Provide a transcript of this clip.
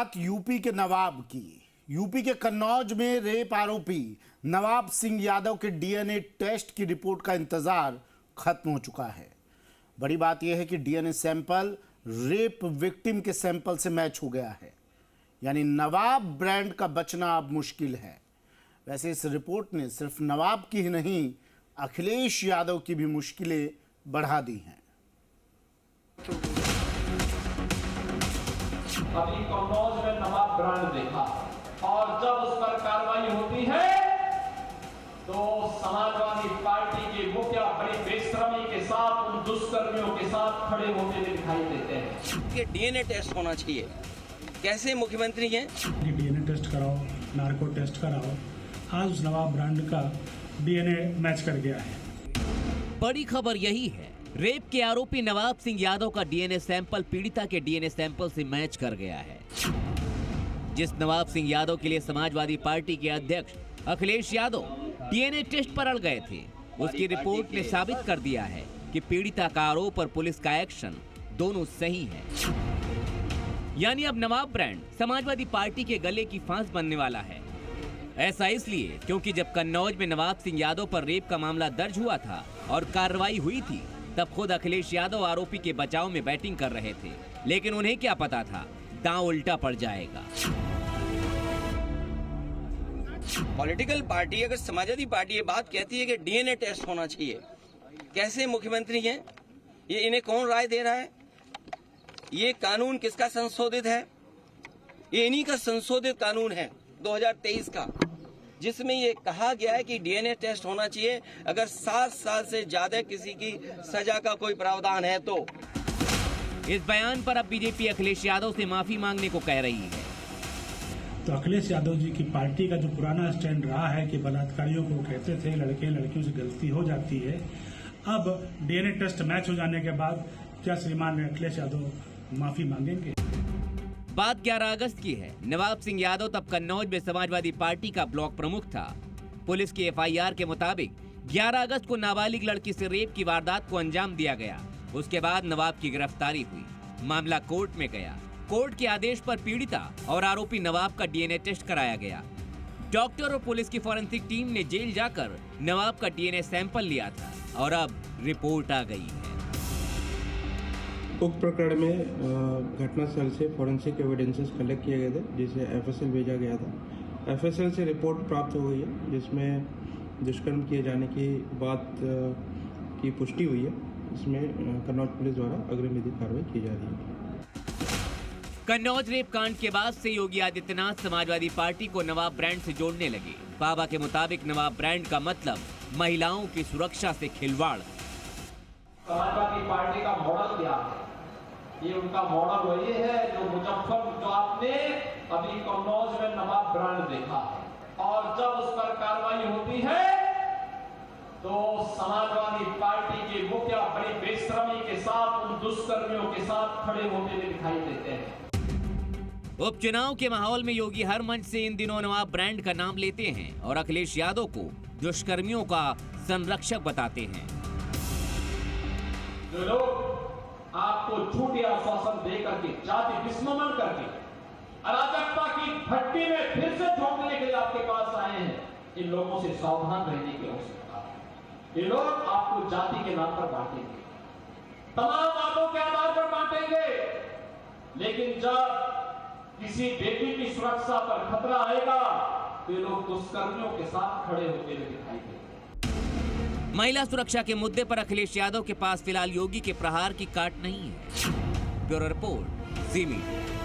बात यूपी के नवाब की। यूपी के कन्नौज में रेप आरोपी नवाब सिंह यादव के डीएनए टेस्ट की रिपोर्ट का इंतजार खत्म हो चुका है। बड़ी बात यह है कि डीएनए सैंपल रेप विक्टिम के सैंपल से मैच हो गया है, यानी नवाब ब्रांड का बचना अब मुश्किल है। वैसे इस रिपोर्ट ने सिर्फ नवाब की ही नहीं, अखिलेश यादव की भी मुश्किलें बढ़ा दी हैं। अभी कन्नौज में नवाब ब्रांड देखा और जब उस पर कार्रवाई होती है तो समाजवादी पार्टी के मुखिया बड़ी बेशर्मी के साथ उन दुष्कर्मियों के साथ खड़े होते हुए दिखाई देते हैं। ये डीएनए टेस्ट होना चाहिए। कैसे मुख्यमंत्री हैं? डीएनए टेस्ट कराओ, नार्को टेस्ट कराओ। आज उस नवाब ब्रांड का डीएनए मैच कर गया है। बड़ी खबर यही है, रेप के आरोपी नवाब सिंह यादव का डीएनए सैंपल पीड़िता के डीएनए सैंपल से मैच कर गया है। जिस नवाब सिंह यादव के लिए समाजवादी पार्टी के अध्यक्ष अखिलेश यादव डीएनए टेस्ट पर अड़ गए थे, उसकी रिपोर्ट ने साबित कर दिया है कि पीड़िता का आरोप और पुलिस का एक्शन दोनों सही है। यानी अब नवाब ब्रांड समाजवादी पार्टी के गले की फांस बनने वाला है। ऐसा इसलिए क्योंकि जब कन्नौज में नवाब सिंह यादव पर रेप का मामला दर्ज हुआ था और कार्रवाई हुई थी, तब खुद अखिलेश यादव आरोपी के बचाव में बैटिंग कर रहे थे, लेकिन उन्हें क्या पता था दांव उल्टा पड़ जाएगा। पॉलिटिकल पार्टी, अगर समाजवादी पार्टी ये बात कहती है कि डीएनए टेस्ट होना चाहिए, कैसे मुख्यमंत्री हैं? ये इन्हें कौन राय दे रहा है? ये कानून किसका संशोधित है? ये इन्हीं का संशोधित कानून है 2023 का, जिसमें ये कहा गया है कि डीएनए टेस्ट होना चाहिए अगर 7 साल से ज्यादा किसी की सजा का कोई प्रावधान है तो। इस बयान पर अब बीजेपी अखिलेश यादव से माफी मांगने को कह रही है। तो अखिलेश यादव जी की पार्टी का जो पुराना स्टैंड रहा है कि बलात्कारियों को कहते थे लड़के लड़कियों से गलती हो जाती है, अब डीएनए टेस्ट मैच हो जाने के बाद क्या श्रीमान अखिलेश यादव माफी मांगेंगे? बात 11 अगस्त की है। नवाब सिंह यादव तब कन्नौज में समाजवादी पार्टी का ब्लॉक प्रमुख था। पुलिस की एफआईआर के मुताबिक 11 अगस्त को नाबालिग लड़की से रेप की वारदात को अंजाम दिया गया। उसके बाद नवाब की गिरफ्तारी हुई, मामला कोर्ट में गया। कोर्ट के आदेश पर पीड़िता और आरोपी नवाब का डीएनए टेस्ट कराया गया। डॉक्टर और पुलिस की फॉरेंसिक टीम ने जेल जाकर नवाब का डीएनए सैंपल लिया था और अब रिपोर्ट आ गई है। उक्त प्रकरण में घटनास्थल से फॉरेंसिक एविडेंसेस कलेक्ट किए गए थे, जिसे एफएसएल भेजा गया था। एफएसएल से रिपोर्ट प्राप्त हो गई है, जिसमें दुष्कर्म किए जाने की बात की पुष्टि हुई है। इसमें कन्नौज पुलिस द्वारा अग्रिम विधिक कार्रवाई की जा रही है। कन्नौज रेप कांड के बाद से योगी आदित्यनाथ समाजवादी पार्टी को नवाब ब्रांड से जोड़ने लगे। बाबा के मुताबिक नवाब ब्रांड का मतलब महिलाओं की सुरक्षा से खिलवाड़। समाजवादी पार्टी का मॉडल क्या है? ये उनका मॉडल वही है जो आपने अभी कन्नौज में नवाब ब्रांड देखा है और जब उस पर कार्रवाई होती है तो समाजवादी पार्टी के मुखिया बड़ी बेशर्मी के साथ उन दुष्कर्मियों के साथ खड़े होते हुए दिखाई देते हैं। उपचुनाव के माहौल में योगी हर मंच से इन दिनों नवाब ब्रांड का नाम लेते हैं और अखिलेश यादव को दुष्कर्मियों का संरक्षक बताते हैं। जो लोग आपको झूठे आश्वासन दे करके, जाति विस्मरण करके अराजकता की भट्टी में फिर से झोंकने के लिए आपके पास आए हैं, इन लोगों से सावधान रहने की आवश्यकता है। ये लोग आपको जाति के नाम पर बांटेंगे, तमाम बातों के आधार पर बांटेंगे, लेकिन जब किसी बेटी की सुरक्षा पर खतरा आएगा तो ये लोग दुष्कर्मियों के साथ खड़े होते हुए दिखाई देंगे। महिला सुरक्षा के मुद्दे पर अखिलेश यादव के पास फिलहाल योगी के प्रहार की काट नहीं है। ब्यूरो रिपोर्ट, जी मीडिया।